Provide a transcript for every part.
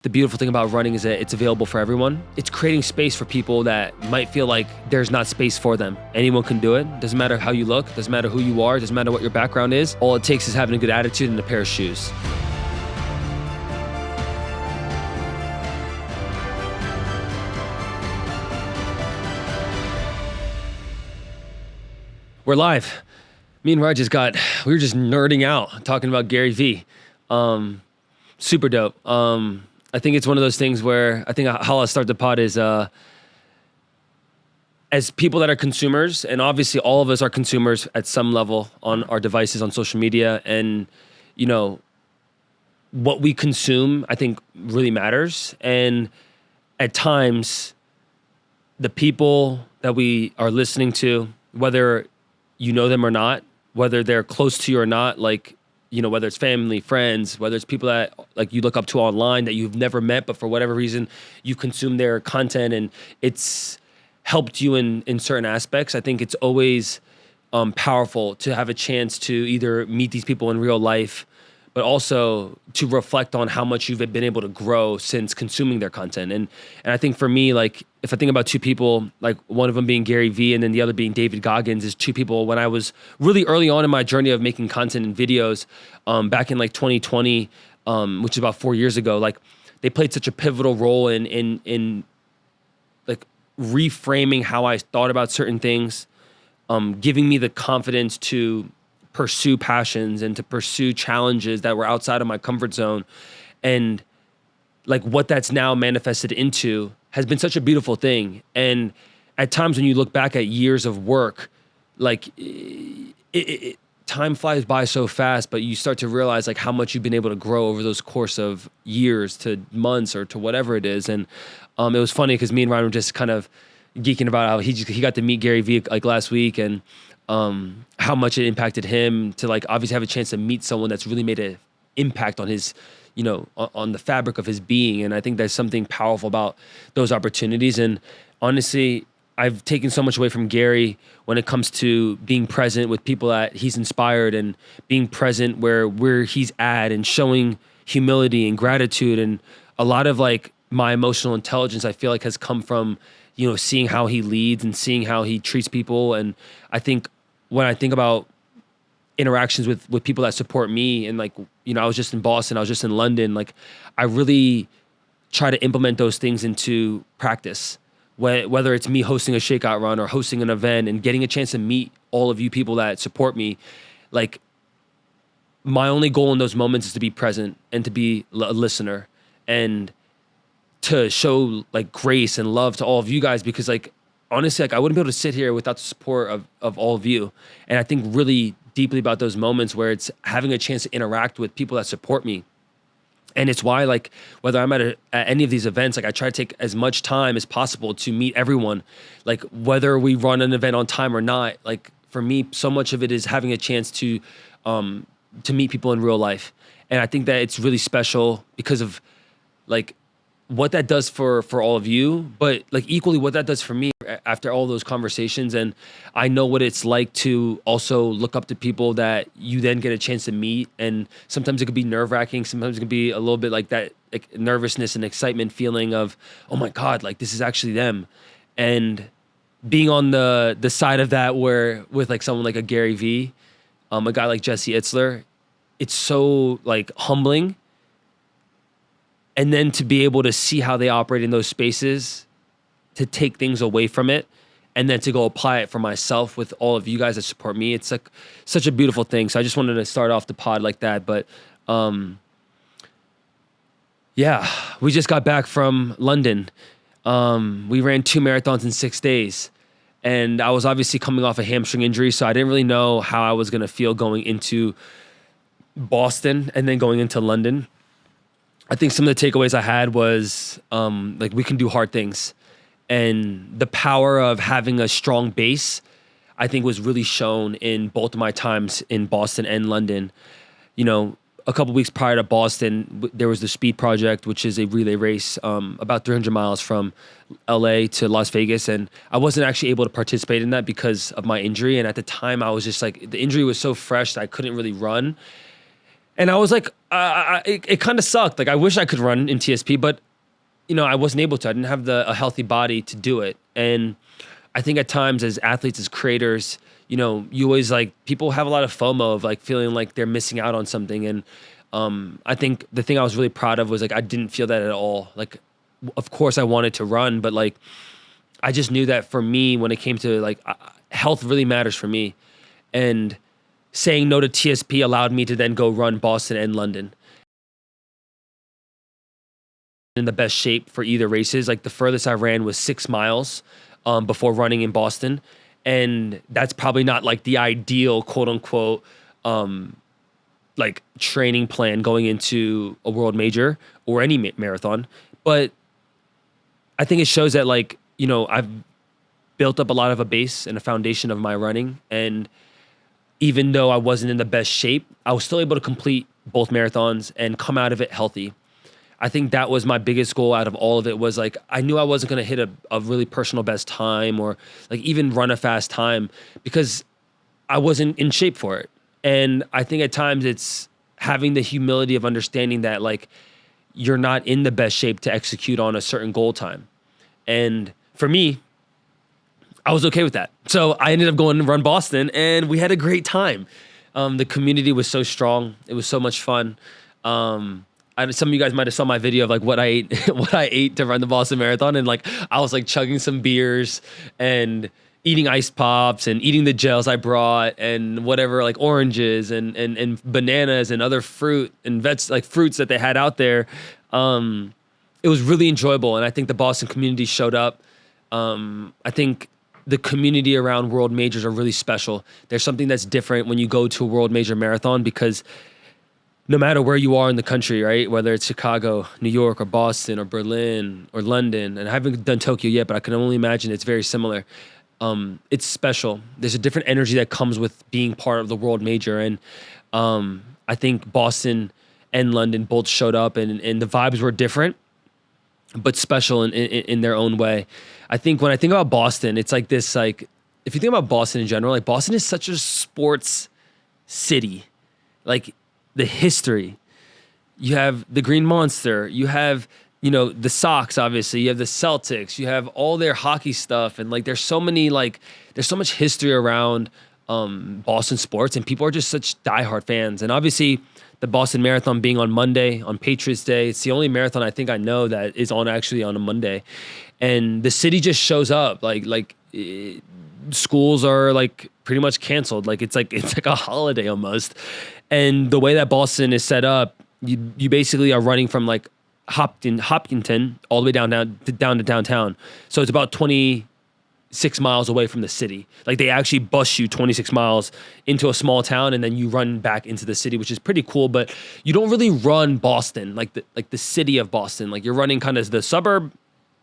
The beautiful thing about running is that it's available for everyone. It's creating space for people that might feel like there's not space for them. Anyone can do it. Doesn't matter how you look, doesn't matter who you are, doesn't matter what your background is. All it takes is having a good attitude and a pair of shoes. We're live. Me and Raj we were just nerding out, talking about Gary Vee. Super dope. I think it's one of those things where I think how I'll start the pod is as people that are consumers, and obviously all of us are consumers at some level on our devices, on social media, and you know, what we consume, I think really matters. And at times, the people that we are listening to, whether you know them or not, whether they're close to you or not, like, you know, whether it's family, friends, whether it's people that like you look up to online that you've never met, but for whatever reason you consume their content and it's helped you in certain aspects. I think it's always powerful to have a chance to either meet these people in real life, but also to reflect on how much you've been able to grow since consuming their content. And I think for me, like, if I think about two people, like one of them being Gary Vee and then the other being David Goggins, is two people when I was really early on in my journey of making content and videos, back in like 2020, which is about 4 years ago, like they played such a pivotal role in like reframing how I thought about certain things, giving me the confidence to pursue passions and to pursue challenges that were outside of my comfort zone. And like what that's now manifested into has been such a beautiful thing. And at times when you look back at years of work, like time flies by so fast, but you start to realize like how much you've been able to grow over those course of years to months or to whatever it is. And it was funny because me and Ryan were just kind of geeking about how he got to meet Gary Vee like last week, and how much it impacted him to like obviously have a chance to meet someone that's really made an impact on his, you know, on the fabric of his being. And I think there's something powerful about those opportunities. And honestly, I've taken so much away from Gary when it comes to being present with people that he's inspired and being present where he's at and showing humility and gratitude. And a lot of like my emotional intelligence, I feel like, has come from, you know, seeing how he leads and seeing how he treats people. And I think when I think about interactions with people that support me, and like, you know, I was just in Boston, I was just in London, like I really try to implement those things into practice. Whether it's me hosting a shakeout run or hosting an event and getting a chance to meet all of you people that support me, like my only goal in those moments is to be present and to be a listener and to show like grace and love to all of you guys, because like honestly, like I wouldn't be able to sit here without the support of all of you. And I think really deeply about those moments where it's having a chance to interact with people that support me. And it's why, like, whether I'm at any of these events, like I try to take as much time as possible to meet everyone. Like whether we run an event on time or not, like for me, so much of it is having a chance to meet people in real life. And I think that it's really special because of like what that does for all of you, but like equally what that does for me after all those conversations. And I know what it's like to also look up to people that you then get a chance to meet. And sometimes it could be nerve-wracking. Sometimes it could be a little bit like that, like nervousness and excitement feeling of, oh my God, like this is actually them. And being on the side of that where with like someone like a Gary Vee, a guy like Jesse Itzler, it's so like humbling. And then to be able to see how they operate in those spaces, to take things away from it, and then to go apply it for myself with all of you guys that support me. It's like such a beautiful thing. So I just wanted to start off the pod like that. But yeah, we just got back from London. We ran 2 marathons in 6 days. And I was obviously coming off a hamstring injury, so I didn't really know how I was going to feel going into Boston and then going into London. I think some of the takeaways I had was like we can do hard things, and the power of having a strong base, I think, was really shown in both of my times in Boston and London. You know, a couple weeks prior to Boston, there was the Speed Project, which is a relay race about 300 miles from LA to Las Vegas, and I wasn't actually able to participate in that because of my injury. And at the time, I was just like, the injury was so fresh that I couldn't really run. And I was like, it kind of sucked. Like I wish I could run in TSP, but I wasn't able to. I didn't have a healthy body to do it. And I think at times as athletes, as creators, you always like, people have a lot of FOMO of like feeling like they're missing out on something. And I think the thing I was really proud of was like, I didn't feel that at all. Like, of course I wanted to run, but like, I just knew that for me, when it came to like health really matters for me. And saying no to TSP allowed me to then go run Boston and London in the best shape for either races. Like the furthest I ran was 6 miles before running in Boston. And that's probably not like the ideal quote unquote like training plan going into a world major or any marathon. But I think it shows that like, I've built up a lot of a base and a foundation of my running. And even though I wasn't in the best shape, I was still able to complete both marathons and come out of it healthy. I think that was my biggest goal out of all of it, was like, I knew I wasn't going to hit a really personal best time or like even run a fast time because I wasn't in shape for it. And I think at times it's having the humility of understanding that like you're not in the best shape to execute on a certain goal time. And for me, I was okay with that. So I ended up going to run Boston and we had a great time. The community was so strong. It was so much fun. Some of you guys might have saw my video of like what I ate to run the Boston Marathon. And like, I was like chugging some beers and eating ice pops and eating the gels I brought and whatever, like oranges and bananas and other fruit and fruits that they had out there. It was really enjoyable. And I think the Boston community showed up. I think the community around world majors are really special. There's something that's different when you go to a world major marathon because no matter where you are in the country, right? Whether it's Chicago, New York, or Boston, or Berlin, or London, and I haven't done Tokyo yet, but I can only imagine it's very similar. It's special. There's a different energy that comes with being part of the world major. And I think Boston and London both showed up and the vibes were different, but special in their own way. I think when I think about Boston, it's like this, like, if you think about Boston in general, like Boston is such a sports city. Like the history, you have the Green Monster, you have, the Sox, obviously, you have the Celtics, you have all their hockey stuff. And like, there's so much history around Boston sports and people are just such diehard fans. And obviously the Boston Marathon being on Monday, on Patriots Day, it's the only marathon I think I know that is actually on a Monday. And the city just shows up schools are like pretty much canceled. Like it's like a holiday almost. And the way that Boston is set up, you basically are running from like Hopkinton all the way down to downtown. So it's about 26 miles away from the city. Like they actually bus you 26 miles into a small town and then you run back into the city, which is pretty cool. But you don't really run Boston, like the city of Boston. Like you're running kind of the suburb,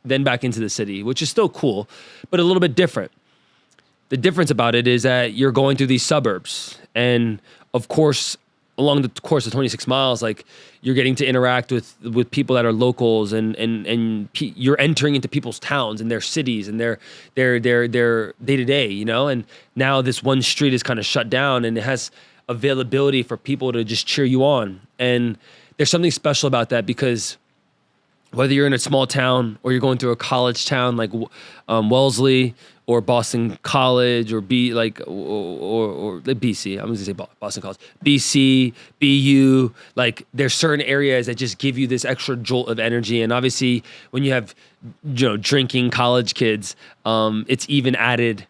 then back into the city, which is still cool, but a little bit different. The difference about it is that you're going through these suburbs. And of course, along the course of 26 miles, like you're getting to interact with people that are locals and you're entering into people's towns and their cities and their day to day, and now this one street is kind of shut down and it has availability for people to just cheer you on. And there's something special about that because whether you're in a small town or you're going through a college town like Wellesley or Boston College or or BC, I'm going to say Boston College, BC, BU, like there's certain areas that just give you this extra jolt of energy. And obviously when you have, drinking college kids, it's even added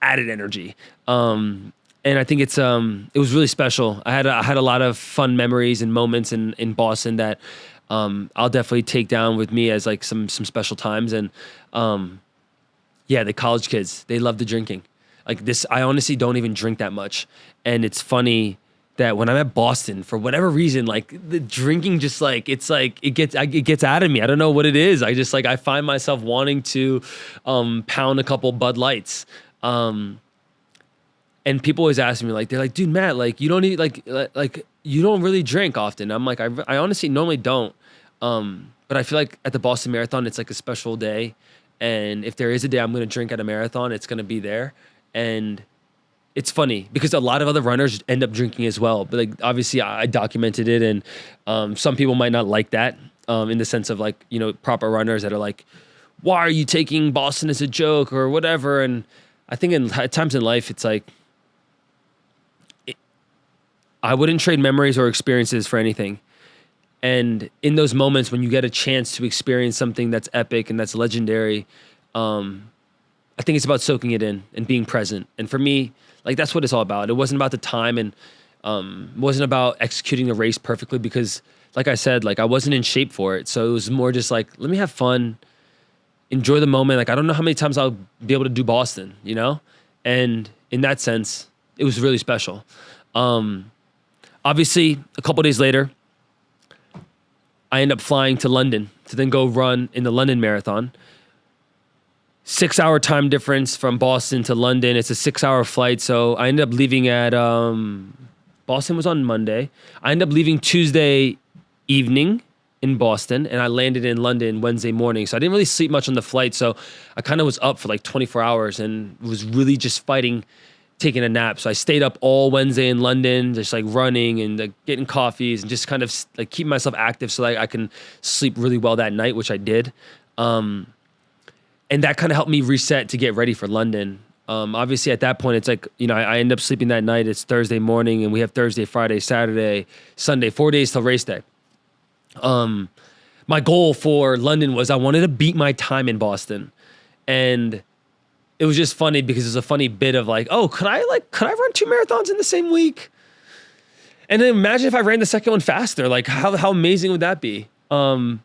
energy. And I think it was really special. I had a lot of fun memories and moments in Boston that I'll definitely take down with me as like some special times. And yeah, the college kids, they love the drinking. Like this, I honestly don't even drink that much. And it's funny that when I'm at Boston, for whatever reason, like the drinking just like, it gets out of me. I don't know what it is. I find myself wanting to pound a couple Bud Lights. And people always ask me, like, they're like, dude, Matt, like, you don't need, like you don't really drink often. I'm like, I honestly normally don't. But I feel like at the Boston Marathon, it's like a special day. And if there is a day I'm going to drink at a marathon, it's going to be there. And it's funny because a lot of other runners end up drinking as well. But like, obviously I documented it, and some people might not like that in the sense of like, proper runners that are like, why are you taking Boston as a joke or whatever? And I think at times in life, it's like, I wouldn't trade memories or experiences for anything. And in those moments when you get a chance to experience something that's epic and that's legendary, I think it's about soaking it in and being present. And for me, like, that's what it's all about. It wasn't about the time, and wasn't about executing the race perfectly because, like I said, like, I wasn't in shape for it. So it was more just like, let me have fun, enjoy the moment. Like, I don't know how many times I'll be able to do Boston, And in that sense, it was really special. Obviously, a couple days later, I end up flying to London to then go run in the London Marathon. 6-hour time difference from Boston to London. It's a 6-hour flight. So I ended up leaving at, Boston was on Monday. I ended up leaving Tuesday evening in Boston, and I landed in London Wednesday morning. So I didn't really sleep much on the flight. So I kind of was up for like 24 hours and was really just fighting taking a nap. So I stayed up all Wednesday in London, just like running and like getting coffees and just kind of like keeping myself active so like I can sleep really well that night, which I did. And that kind of helped me reset to get ready for London. Obviously at that point, it's like, I end up sleeping that night. It's Thursday morning and we have Thursday, Friday, Saturday, Sunday, 4 days till race day. My goal for London was I wanted to beat my time in Boston. And it was just funny because it's a funny bit of like, oh, could I run 2 marathons in the same week? And then imagine if I ran the second one faster, like how amazing would that be? So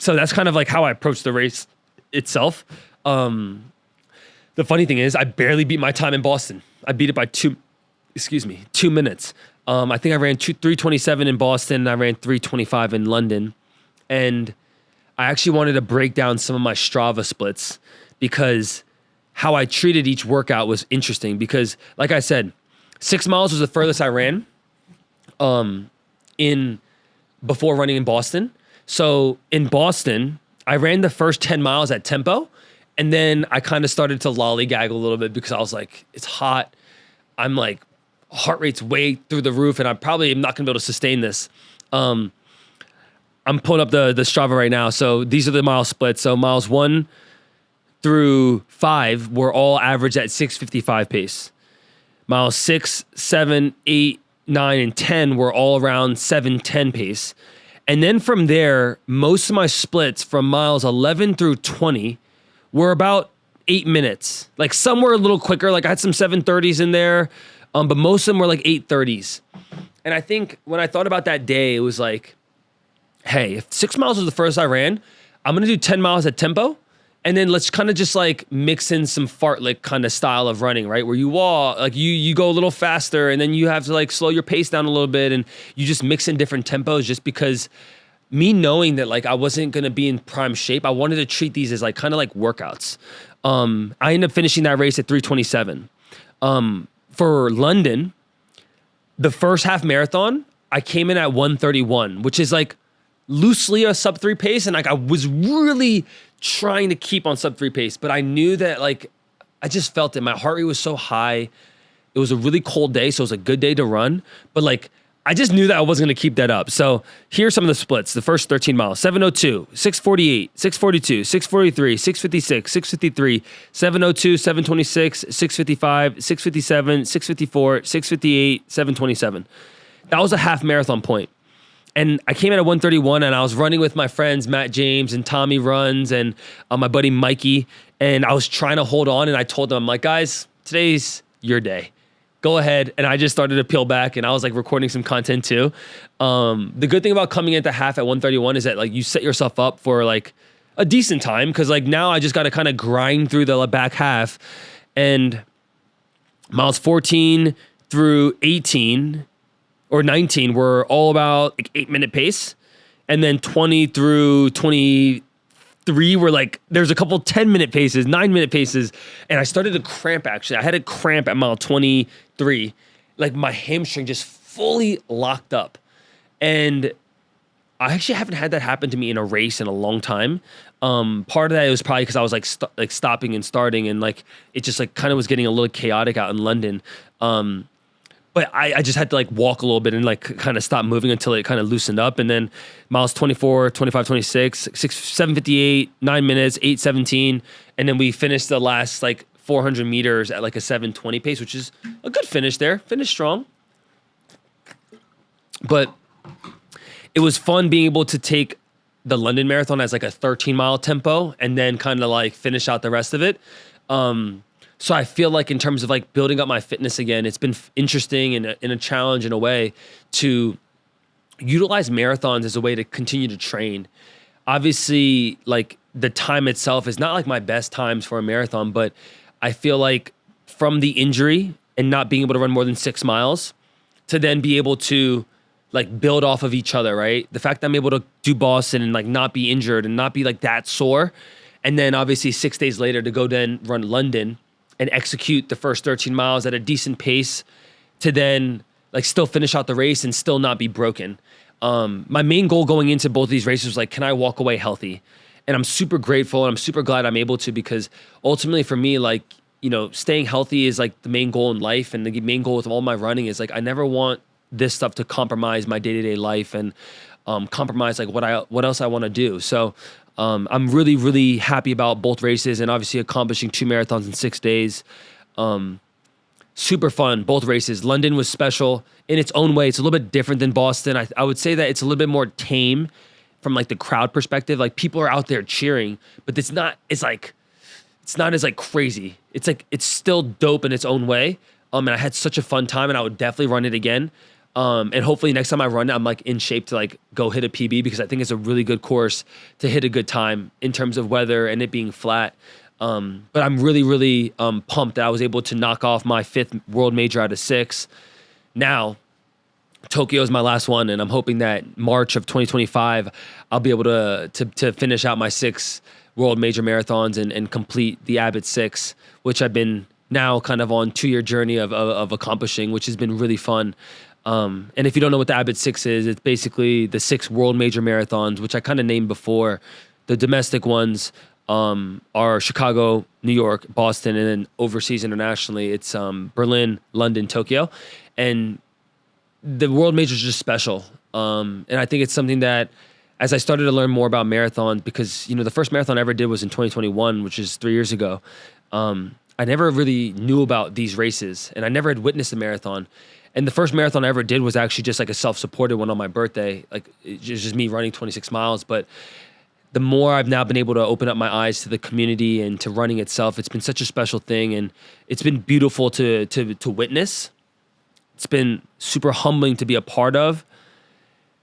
that's kind of like how I approached the race itself. The funny thing is I barely beat my time in Boston. I beat it by 2 minutes. I think I ran 3:27 in Boston and I ran 3:25 in London. And I actually wanted to break down some of my Strava splits because how I treated each workout was interesting because, like I said, 6 miles was the furthest I ran before running in Boston. So in Boston, I ran the first 10 miles at tempo, and then I kind of started to lollygag a little bit because I was like, it's hot. I'm like, heart rate's way through the roof, and I probably am not going to be able to sustain this. I'm pulling up the Strava right now. So these are the mile splits. So miles 1 through 5 were all averaged at 6:55 pace. Miles 6, 7, 8, 9, and 10 were all around 7:10 pace. And then from there, most of my splits from miles 11 through 20 were about 8 minutes. Like some were a little quicker. Like I had some 7:30s in there, but most of them were like 8:30s. And I think when I thought about that day, it was like, hey, if 6 miles was the first I ran, I'm going to do 10 miles at tempo. And then let's kind of just like mix in some fartlek kind of style of running, right? Where you walk, like you go a little faster and then you have to like slow your pace down a little bit and you just mix in different tempos just because me knowing that like I wasn't going to be in prime shape, I wanted to treat these as like kind of like workouts. I ended up finishing that race at 3:27. For London, the first half marathon, I came in at 1:31, which is like loosely a sub 3 pace. And like I was really trying to keep on sub 3 pace, but I knew that like I just felt it. My heart rate was so high. It was a really cold day, so it was a good day to run. But like I just knew that I wasn't going to keep that up. So here's some of the splits. The first 13 miles: 7:02, 6:48, 6:42, 6:43, 6:56, 6:53, 7:02, 7:26, 6:55, 6:57, 6:54, 6:58, 7:27. That was a half marathon point. And I came in at 1:31 and I was running with my friends, Matt James and Tommy Runs and my buddy Mikey. And I was trying to hold on and I told them, I'm like, guys, today's your day. Go ahead. And I just started to peel back and I was like recording some content too. The good thing about coming into half at 1:31 is that like you set yourself up for like a decent time. Cause like now I just got to kind of grind through the back half. And miles 14 through 18 or 19 were all about like 8-minute pace. And then 20 through 23 were like, there's a couple 10-minute paces, 9-minute paces. And I started to cramp actually. I had a cramp at mile 23. Like my hamstring just fully locked up. And I actually haven't had that happen to me in a race in a long time. Part of that was probably because I was like stopping and starting, and like it just like kind of was getting a little chaotic out in London. But I just had to like walk a little bit and like kind of stop moving until it kind of loosened up. And then miles 24, 25, 26, 7:58, 9 minutes, 8:17. And then we finished the last like 400 meters at like a 7:20 pace, which is a good finish there. Finished strong. But it was fun being able to take the London Marathon as like a 13-mile tempo and then kind of like finish out the rest of it. So I feel like in terms of like building up my fitness again, it's been interesting and in a challenge in a way to utilize marathons as a way to continue to train. Obviously, like the time itself is not like my best times for a marathon, but I feel like from the injury and not being able to run more than 6 miles to then be able to like build off of each other, right? The fact that I'm able to do Boston and like not be injured and not be like that sore. And then obviously 6 days later to go then run London and execute the first 13 miles at a decent pace to then like still finish out the race and still not be broken. My main goal going into both of these races was like, can I walk away healthy? And I'm super grateful and I'm super glad I'm able to, because ultimately for me, like, you know, staying healthy is like the main goal in life. And the main goal with all my running is like, I never want this stuff to compromise my day-to-day life and compromise like what else I want to do. So I'm really, really happy about both races and obviously accomplishing 2 marathons in 6 days. Super fun, both races. London was special in its own way. It's a little bit different than Boston. I would say that it's a little bit more tame from like the crowd perspective. Like people are out there cheering, but it's not as like crazy. It's like, it's still dope in its own way. And I had such a fun time and I would definitely run it again. And hopefully next time I run it, I'm like in shape to like go hit a PB, because I think it's a really good course to hit a good time in terms of weather and it being flat. But I'm really, really pumped that I was able to knock off my 5th world major out of 6. Now, Tokyo is my last one, and I'm hoping that March of 2025, I'll be able to finish out my 6 world major marathons and complete the Abbott 6, which I've been now kind of on 2-year journey of accomplishing, which has been really fun. And if you don't know what the Abbott 6 is, it's basically the 6 world major marathons, which I kind of named before. The domestic ones are Chicago, New York, Boston, and then overseas internationally, it's Berlin, London, Tokyo. And the world majors are just special. And I think it's something that as I started to learn more about marathons, because, you know, the first marathon I ever did was in 2021, which is 3 years ago. I never really knew about these races and I never had witnessed a marathon. And the first marathon I ever did was actually just like a self-supported one on my birthday. Like it's just me running 26 miles. But the more I've now been able to open up my eyes to the community and to running itself, it's been such a special thing. And it's been beautiful to witness. It's been super humbling to be a part of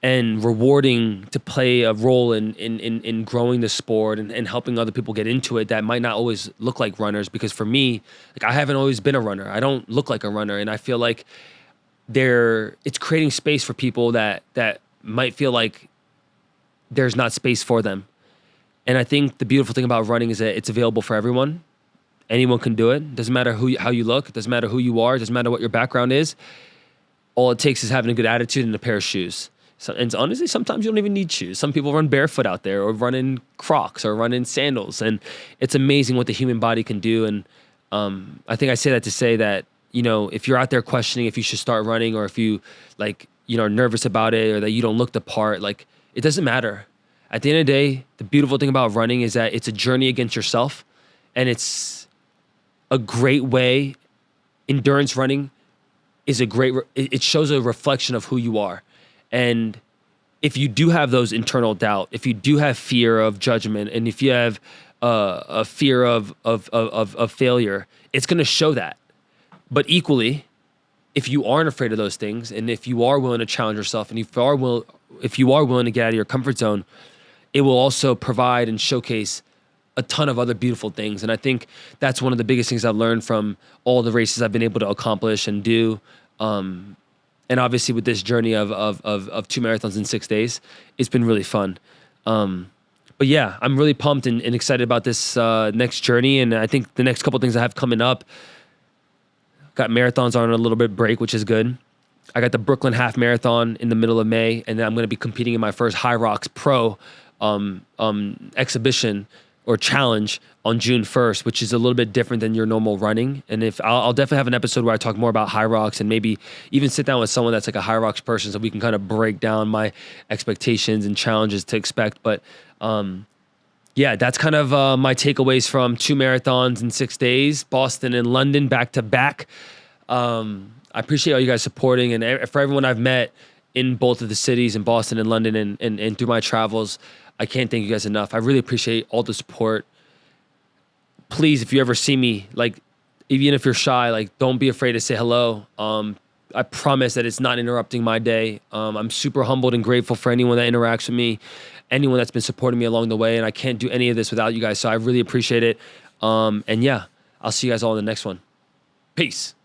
and rewarding to play a role in growing the sport and helping other people get into it that might not always look like runners. Because for me, like I haven't always been a runner. I don't look like a runner. And I feel like it's creating space for people that might feel like there's not space for them. And I think the beautiful thing about running is that it's available for everyone. Anyone can do it. Doesn't matter how you look. It doesn't matter who you are. It doesn't matter what your background is. All it takes is having a good attitude and a pair of shoes. So, and honestly, sometimes you don't even need shoes. Some people run barefoot out there or run in Crocs or run in sandals. And it's amazing what the human body can do. And I think I say that to say that, you know, if you're out there questioning if you should start running or if you like, you know, are nervous about it or that you don't look the part, like it doesn't matter. At the end of the day, the beautiful thing about running is that it's a journey against yourself, and it's a great way. Endurance running is it shows a reflection of who you are. And if you do have those internal doubt, if you do have fear of judgment, and if you have a fear of failure, it's going to show that. But equally, if you aren't afraid of those things, and if you are willing to challenge yourself, and if you are willing to get out of your comfort zone, it will also provide and showcase a ton of other beautiful things. And I think that's one of the biggest things I've learned from all the races I've been able to accomplish and do. And obviously with this journey of 2 marathons in 6 days, it's been really fun. But yeah, I'm really pumped and excited about this next journey. And I think the next couple of things I have coming up, got marathons on a little bit break, which is good. I got the Brooklyn Half Marathon in the middle of May, and then I'm going to be competing in my first High Rocks Pro exhibition or challenge on June 1st, which is a little bit different than your normal running. And if I'll definitely have an episode where I talk more about High Rocks and maybe even sit down with someone that's like a High Rocks person so we can kind of break down my expectations and challenges to expect. But yeah, that's kind of my takeaways from 2 marathons in 6 days, Boston and London back to back. I appreciate all you guys supporting, and for everyone I've met in both of the cities, in Boston and London, and through my travels, I can't thank you guys enough. I really appreciate all the support. Please, if you ever see me, like, even if you're shy, like, don't be afraid to say hello. I promise that it's not interrupting my day. I'm super humbled and grateful for anyone that interacts with me, anyone that's been supporting me along the way, and I can't do any of this without you guys, so I really appreciate it. And yeah, I'll see you guys all in the next one. Peace.